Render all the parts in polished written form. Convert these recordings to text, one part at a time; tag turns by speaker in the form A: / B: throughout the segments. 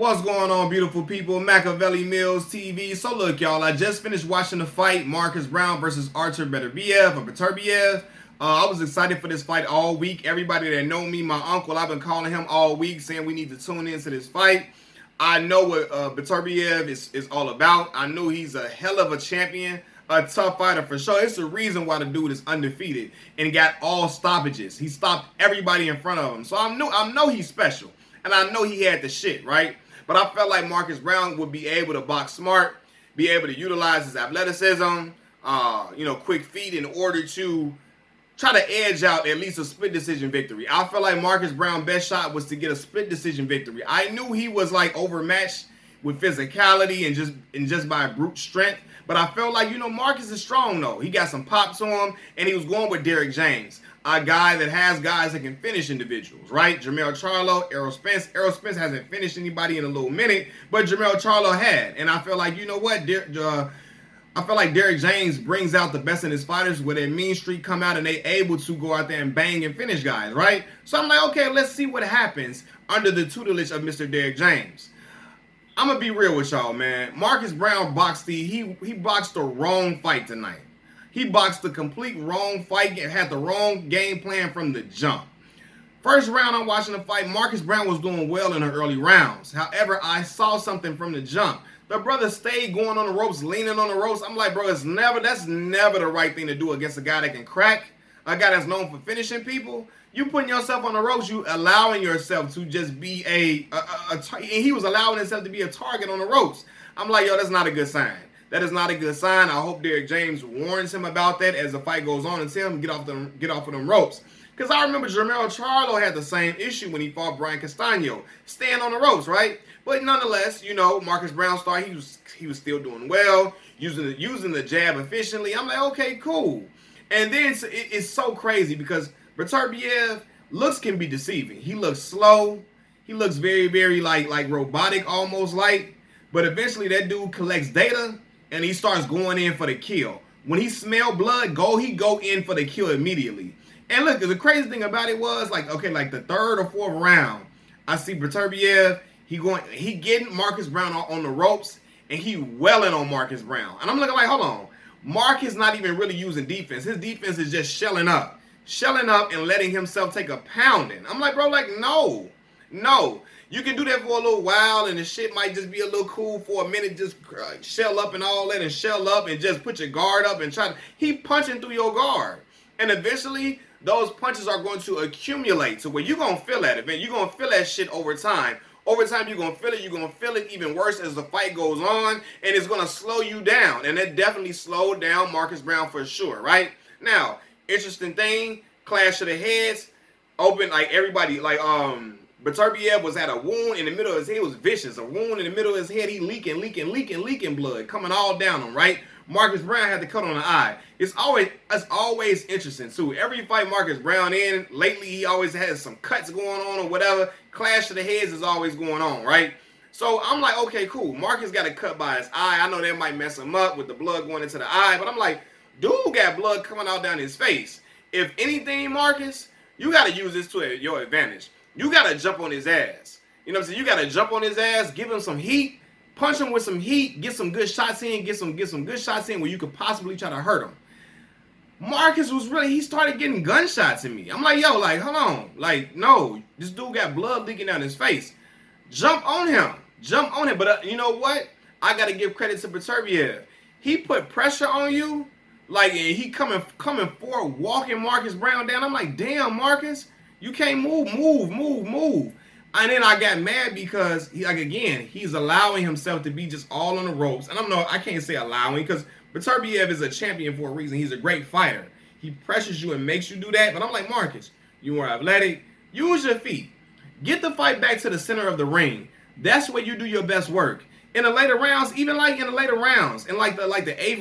A: What's going on, beautiful people? Machiavelli Mills TV. So look, y'all, I just finished watching the fight, Marcus Browne versus Artur Beterbiev. I was excited for this fight all week. Everybody that know me, my uncle, I've been calling him all week saying we need to tune into this fight. I know what Beterbiev is all about. I know he's a hell of a champion, a tough fighter for sure. It's the reason why the dude is undefeated and got all stoppages. He stopped everybody in front of him. So I know he's special. And I know he had the shit, right? But I felt like Marcus Browne would be able to box smart, be able to utilize his athleticism, quick feet in order to try to edge out at least a split decision victory. I felt like Marcus Browne's best shot was to get a split decision victory. I knew he was like overmatched with physicality and just by brute strength. But I felt like, Marcus is strong though. He got some pop to him, and he was going with Derrick James, a guy that has guys that can finish individuals, right? Jermell Charlo, Errol Spence. Errol Spence hasn't finished anybody in a little minute, but Jermell Charlo had. And I feel like, I feel like Derrick James brings out the best in his fighters where their mean streak come out and they able to go out there and bang and finish guys, right? So I'm like, okay, let's see what happens under the tutelage of Mr. Derrick James. I'm gonna be real with y'all, man. Marcus Browne boxed he boxed the wrong fight tonight. He boxed the complete wrong fight and had the wrong game plan from the jump. First round I'm watching the fight, Marcus Browne was doing well in the early rounds. However, I saw something from the jump. The brother stayed going on the ropes, leaning on the ropes. I'm like, bro, that's never the right thing to do against a guy that can crack, a guy that's known for finishing people. You putting yourself on the ropes, you allowing yourself to just be and he was allowing himself to be a target on the ropes. I'm like, yo, that's not a good sign. That is not a good sign. I hope Derrick James warns him about that as the fight goes on and tell him get off of them ropes. Because I remember Jermell Charlo had the same issue when he fought Brian Castano, staying on the ropes, right? But nonetheless, Marcus Browne started. He was still doing well, using the jab efficiently. I'm like, okay, cool. And then it's so crazy because Beterbiev looks can be deceiving. He looks slow. He looks very, very like robotic, almost like. But eventually that dude collects data and he starts going in for the kill. When he smelled blood, he go in for the kill immediately. And look, the crazy thing about it was like the third or fourth round, I see Beterbiev, he getting Marcus Browne on the ropes and he welling on Marcus Browne. And I'm looking like, hold on. Marcus not even really using defense. His defense is just shelling up and letting himself take a pounding. I'm like, bro, no. You can do that for a little while and the shit might just be a little cool for a minute, just shell up and all that and shell up and just put your guard up and he punching through your guard. And eventually, those punches are going to accumulate to where you're going to feel that event. You're going to feel that shit over time. Over time, you're going to feel it. You're going to feel it even worse as the fight goes on, and it's going to slow you down. And it definitely slowed down Marcus Browne for sure, right? Now, interesting thing, clash of the heads, open, like everybody, Beterbiev was at a wound in the middle of his head. It was vicious. A wound in the middle of his head. He leaking blood, coming all down him, right? Marcus Browne had the cut on the eye. It's always interesting too. Every fight Marcus Browne in, lately he always has some cuts going on or whatever. Clash of the heads is always going on, right? So I'm like, okay, cool. Marcus got a cut by his eye. I know that might mess him up with the blood going into the eye, but I'm like, dude got blood coming out down his face. If anything, Marcus, you got to use this to your advantage. You got to jump on his ass. You know what I'm saying? You got to jump on his ass, give him some heat, punch him with some heat, get some good shots in, get some good shots in where you could possibly try to hurt him. Marcus he started getting gunshots at me. I'm like, yo, hold on. No, this dude got blood leaking down his face. Jump on him. But you know what? I got to give credit to Beterbiev. He put pressure on you, and he coming forward, walking Marcus Browne down. I'm like, damn, Marcus, you can't move. And then I got mad because he's allowing himself to be just all on the ropes. And I can't say allowing because Beterbiev is a champion for a reason. He's a great fighter. He pressures you and makes you do that. But I'm like, Marcus, you are athletic. Use your feet. Get the fight back to the center of the ring. That's where you do your best work. In the later rounds, in the 8th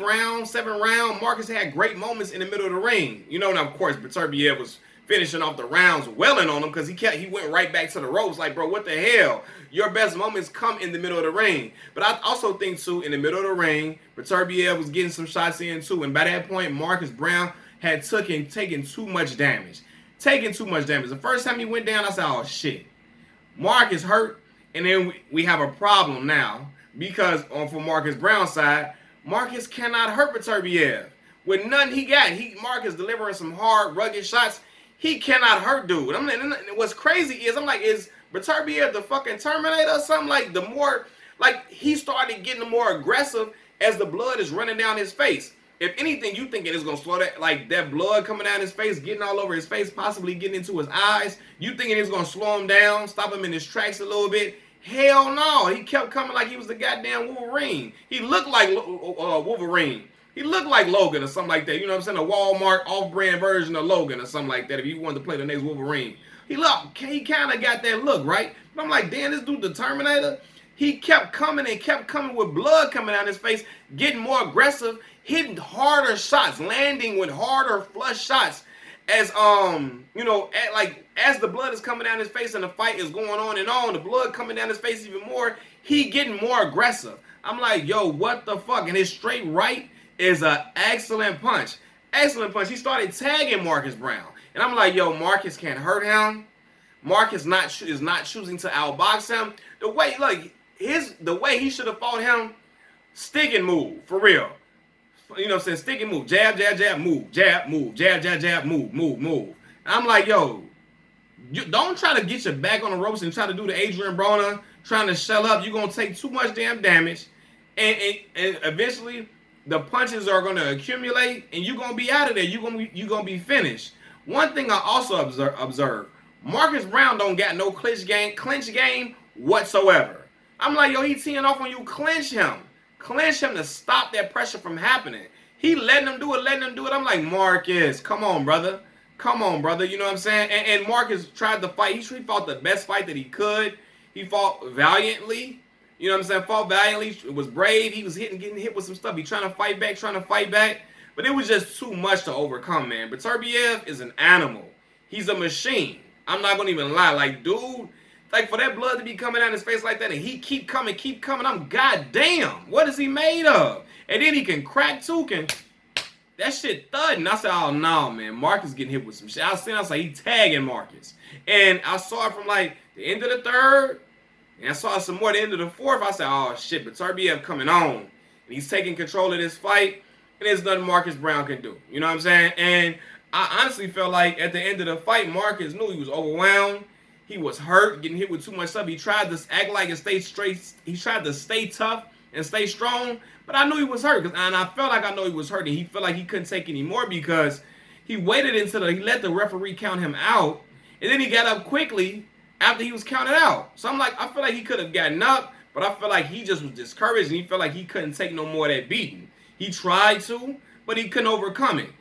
A: round, 7th round, Marcus had great moments in the middle of the ring. Now of course Beterbiev was finishing off the rounds, welling on him because he went right back to the ropes. Like, bro, what the hell? Your best moments come in the middle of the ring. But I also think too, in the middle of the ring, Beterbiev was getting some shots in too. And by that point, Marcus Browne had taken too much damage. The first time he went down, I said, oh shit, Marcus hurt. And then we have a problem now because for Marcus Browne's side, Marcus cannot hurt Beterbiev. With nothing he got, Marcus delivering some hard, rugged shots. He cannot hurt dude. I'm like, what's crazy is I'm like, is Beterbiev the fucking Terminator or something? Like the more, like he started getting more aggressive as the blood is running down his face. If anything, you thinking it's gonna slow that, like that blood coming down his face, getting all over his face, possibly getting into his eyes. You thinking it's gonna slow him down, stop him in his tracks a little bit? Hell no. He kept coming like he was the goddamn Wolverine. He looked like Wolverine. He looked like Logan or something like that. You know what I'm saying? A Walmart off-brand version of Logan or something like that. If you wanted to play the next Wolverine, he kind of got that look, right? But I'm like, damn, this dude, the Terminator. He kept coming with blood coming out his face, getting more aggressive, hitting harder shots, landing with harder flush shots. As as the blood is coming down his face and the fight is going on and on, the blood coming down his face even more, he getting more aggressive. I'm like, yo, what the fuck? And his straight right is an excellent punch. Excellent punch. He started tagging Marcus Browne. And I'm like, yo, Marcus can't hurt him. Marcus is not choosing to outbox him. The way he should have fought him, stick and move, for real. You know what I'm saying? Stick and move. Jab, jab, jab, move. Jab, move. Jab, jab, jab, move, move, move. I'm like, yo, you don't try to get your back on the ropes and try to do the Adrian Browne trying to shell up. You're going to take too much damn damage. And eventually, the punches are going to accumulate, and you're going to be out of there. You're going to be finished. One thing I also observe, Marcus Browne don't got no clinch game whatsoever. I'm like, yo, he teeing off on you. Clinch him. Clinch him to stop that pressure from happening. He letting him do it. I'm like, Marcus, come on, brother. Come on, brother. You know what I'm saying? And Marcus tried to fight. He fought the best fight that he could. He fought valiantly. You know what I'm saying? Fought valiantly. It was brave. He was getting hit with some stuff. He trying to fight back. But it was just too much to overcome, man. Beterbiev is an animal. He's a machine. I'm not going to even lie. Like, dude, like for that blood to be coming down his face like that and he keep coming, I'm goddamn, what is he made of? And then he can crack too, that shit thudding. I said, oh no, man, Marcus getting hit with some shit. I was like, he tagging Marcus. And I saw it from like the end of the third, and I saw some more at the end of the fourth. I said, oh shit, Beterbiev coming on. And he's taking control of this fight, and there's nothing Marcus Browne can do. You know what I'm saying? And I honestly felt like at the end of the fight, Marcus knew he was overwhelmed. He was hurt, getting hit with too much stuff. He tried to act like and stay straight. He tried to stay tough and stay strong. But I knew he was hurt. And I felt like I know he was hurt. And he felt like he couldn't take any more because he waited until he let the referee count him out. And then he got up quickly after he was counted out. So I'm like, I feel like he could have gotten up. But I feel like he just was discouraged. And he felt like he couldn't take no more of that beating. He tried to, but he couldn't overcome it.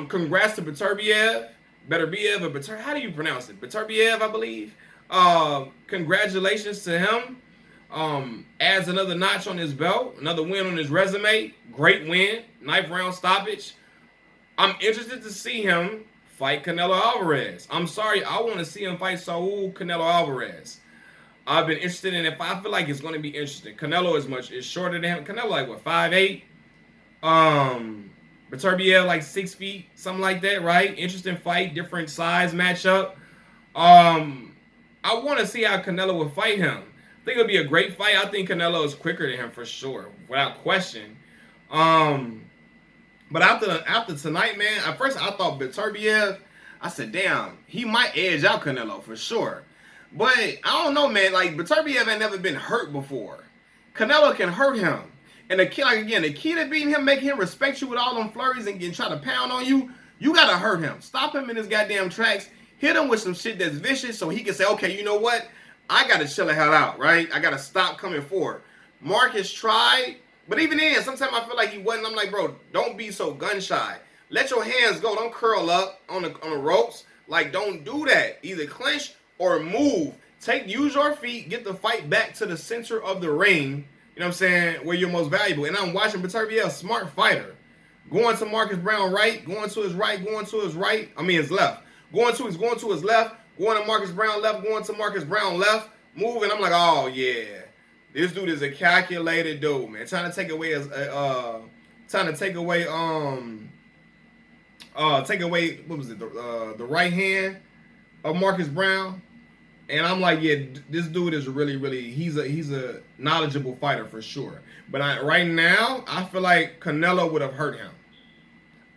A: Congrats to Beterbiev. Beterbiev or Beterbiev, how do you pronounce it? Beterbiev, I believe. Congratulations to him. Adds another notch on his belt, another win on his resume. Great win, 9th round stoppage. I'm interested to see him fight Canelo Alvarez. I'm sorry, I want to see him fight Saul Canelo Alvarez. I've been interested in it. I feel like it's going to be interesting. Canelo is shorter than him. Canelo like what, 5'8"? Beterbiev like 6 feet, something like that, right? Interesting fight, different size matchup. I want to see how Canelo will fight him. I think it'll be a great fight. I think Canelo is quicker than him for sure, without question. But after tonight, man, at first I thought Beterbiev, I said, damn, he might edge out Canelo for sure. But I don't know, man. Like Beterbiev ain't never been hurt before. Canelo can hurt him. And the key to beating him, making him respect you with all them flurries and try to pound on you, you got to hurt him. Stop him in his goddamn tracks. Hit him with some shit that's vicious so he can say, okay, you know what? I got to chill the hell out, right? I got to stop coming forward. Marcus tried, but even then, sometimes I feel like he wasn't. I'm like, bro, don't be so gun shy. Let your hands go. Don't curl up on the ropes. Like, don't do that. Either clinch or move. Use your feet, get the fight back to the center of the ring. You know what I'm saying? Where you're most valuable. And I'm watching Beterbiev, smart fighter. Going to Marcus Browne right, going to his right, his left. Going to his left, going to Marcus Browne left, going to Marcus Browne left, moving. I'm like, oh yeah. This dude is a calculated dude, man. Trying to take away what was it? The right hand of Marcus Browne. And I'm like, yeah, this dude is really he's a knowledgeable fighter for sure. But right now, I feel like Canelo would have hurt him,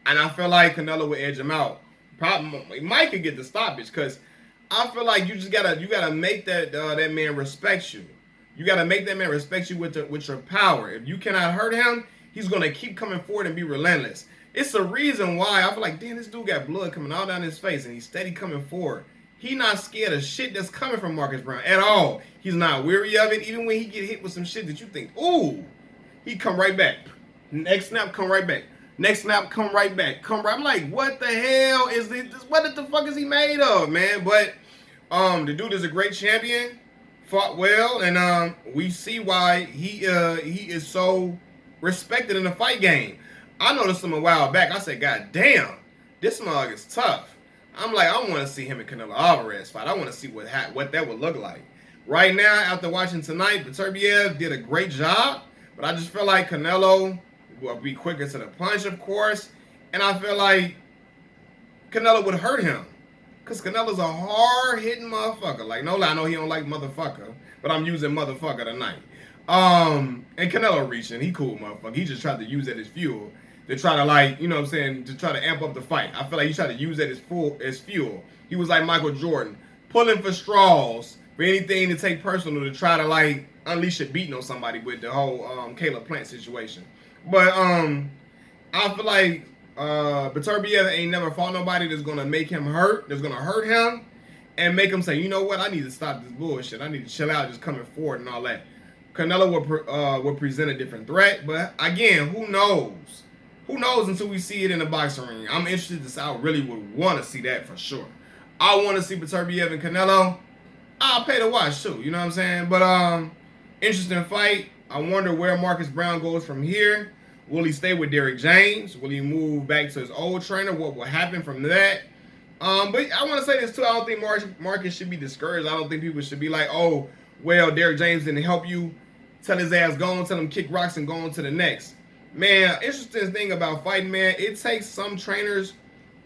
A: and I feel like Canelo would edge him out. Probably Mike could get the stoppage because I feel like you gotta make that man respect you. You gotta make that man respect you with your power. If you cannot hurt him, he's gonna keep coming forward and be relentless. It's the reason why I feel like, damn, this dude got blood coming all down his face and he's steady coming forward. He not scared of shit that's coming from Marcus Browne at all. He's not weary of it. Even when he get hit with some shit that you think, ooh, he come right back. Next snap, come right back. Next snap, come right back. Come right. I'm like, what the hell is this? What the fuck is he made of, man? But the dude is a great champion. Fought well, and we see why he is so respected in the fight game. I noticed him a while back. I said, God damn, this mug is tough. I'm like, I want to see him and Canelo Alvarez fight. I want to see what that would look like. Right now, after watching tonight, Beterbiev did a great job, but I just feel like Canelo will be quicker to the punch, of course, and I feel like Canelo would hurt him. Because Canelo's a hard-hitting motherfucker. Like, no lie, I know he don't like motherfucker, but I'm using motherfucker tonight. And Canelo reaching, he cool motherfucker. He just tried to use that as fuel to try to, like, you know what I'm saying, to try to amp up the fight. I feel like he tried to use that as fuel. He was like Michael Jordan, pulling for straws for anything to take personal to try to, like, unleash a beating on somebody with the whole Caleb Plant situation. But I feel like Beterbiev ain't never fought nobody that's gonna make him hurt, that's gonna hurt him, and make him say, you know what, I need to stop this bullshit. I need to chill out, just coming forward and all that. Canelo will present a different threat, but again, who knows? Who knows until we see it in the boxing ring? I'm interested to see. I really would want to see that for sure. I want to see Beterbiev and Canelo. I'll pay to watch too. You know what I'm saying? But interesting fight. I wonder where Marcus Browne goes from here. Will he stay with Derrick James? Will he move back to his old trainer? What will happen from that? But I want to say this too. I don't think Marcus should be discouraged. I don't think people should be like, oh, well, Derrick James didn't help you. Tell his ass go on, tell him kick rocks and go on to the next. Man, interesting thing about fighting, man, it takes some trainers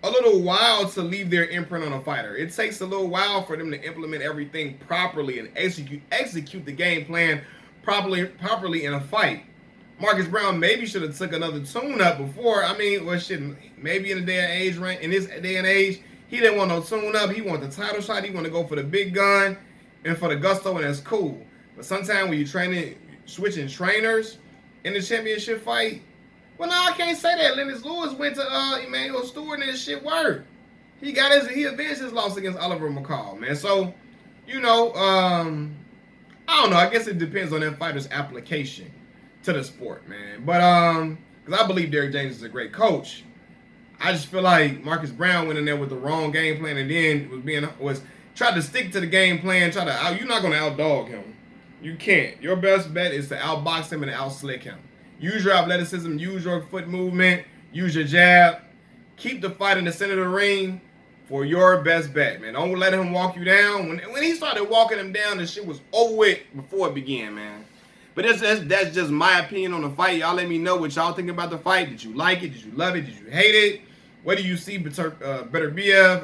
A: a little while to leave their imprint on a fighter. It takes a little while for them to implement everything properly and execute the game plan properly in a fight. Marcus Browne maybe should have took another tune-up before. I mean, well, shit, maybe in the day and age, right? In this day and age, he didn't want no tune-up. He wanted the title shot. He wanted to go for the big gun and for the gusto, and that's cool. But sometimes when you're switching trainers in the championship fight, well, no, I can't say that. Lennox Lewis went to Emmanuel Stewart and his shit worked. He avenged his loss against Oliver McCall, man. So, you know, I don't know. I guess it depends on that fighter's application to the sport, man. But because I believe Derrick James is a great coach, I just feel like Marcus Browne went in there with the wrong game plan and then was tried to stick to the game plan. You're not gonna outdog him. You can't. Your best bet is to outbox him and outslick him. Use your athleticism. Use your foot movement. Use your jab. Keep the fight in the center of the ring for your best bet, man. Don't let him walk you down. When he started walking him down, the shit was over with before it began, man. But that's just my opinion on the fight. Y'all let me know what y'all think about the fight. Did you like it? Did you love it? Did you hate it? What do you see Beterbiev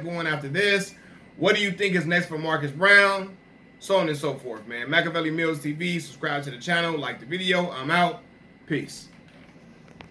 A: going after this? What do you think is next for Marcus Browne? So on and so forth, man. Machiavelli Mills TV. Subscribe to the channel. Like the video. I'm out. Peace.